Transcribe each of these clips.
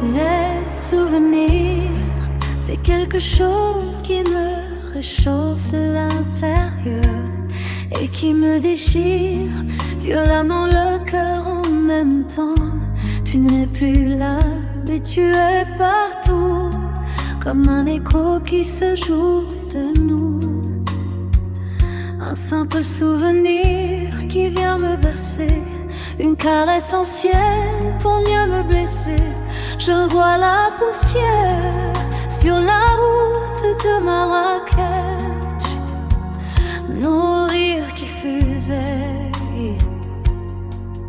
Les souvenirs, c'est quelque chose qui me réchauffe de l'intérieur et qui me déchire violemment le cœur en même temps. Tu n'es plus là, mais tu es partout, comme un écho qui se joue de nous. Un simple souvenir qui vient me bercer, une caresse ancienne pour mieux me blesser. Je vois la poussière sur la route de Marrakech, nos rires qui fusaient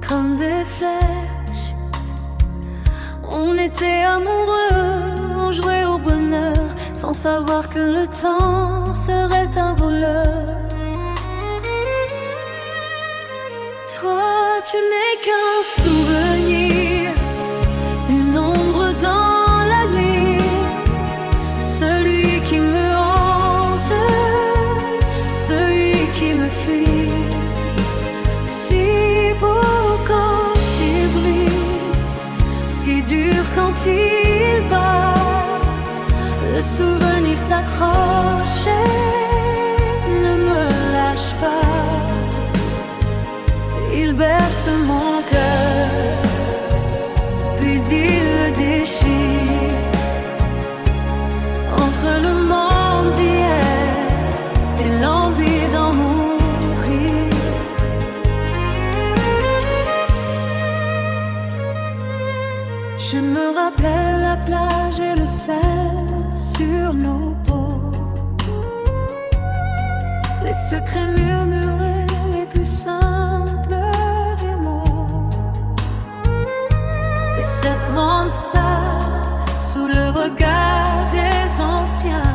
comme des flèches. On était amoureux, on jouait au bonheur, sans savoir que le temps serait un voleur. Toi, tu n'es qu'un souvenir, une ombre dans la nuit, celui qui me hante, celui qui me fuit. Si beau quand il brille, si dur quand il bat, le souvenir s'accroche et ne me lâche pas. Il berce mon cœur, puis il le déchire. Entre le monde d'hier et l'envie d'en mourir. Je me rappelle la plage et le sel sur nos peaux, les secrets murmurés les plus simples des mots, et cette grande salle sous le regard des anciens,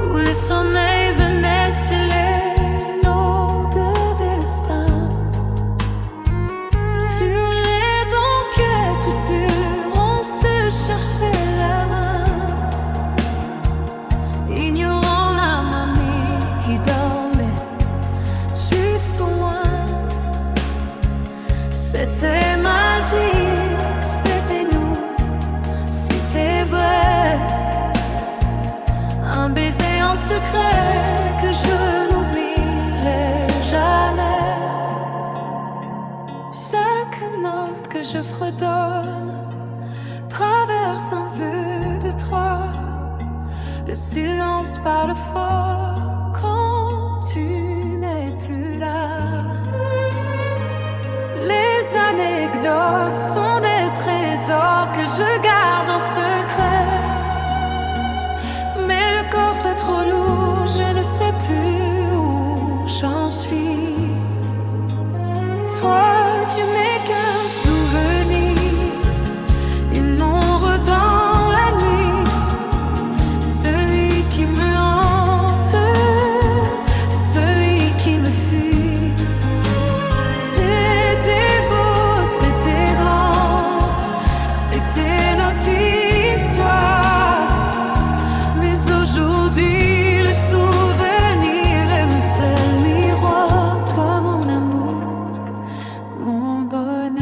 où le sommeil venait sceller nos deux destins. Sur les banquettes dures, on se cherchait la main, ignorant la mamie qui dormait juste au loin. C'était magique, c'était nous, c'était vrai. Un baiser en secret que je n'oublierai jamais. Chaque note que je fredonne traverse un peu de toi. Le silence parle fort quand tu n'es plus là. Les anecdotes sont des trésors que je garde en secret. Mais le coffre est trop lourd, je ne sais plus où j'en suis. Toi, tu n'es qu'un souvenir, une ombre dans la nuit, celui qui me hante, celui qui me fuit. C'était beau, c'était grand, c'était notre histoire. Mais aujourd'hui, le souvenir est mon seul miroir. Toi, mon amour, mon bonheur.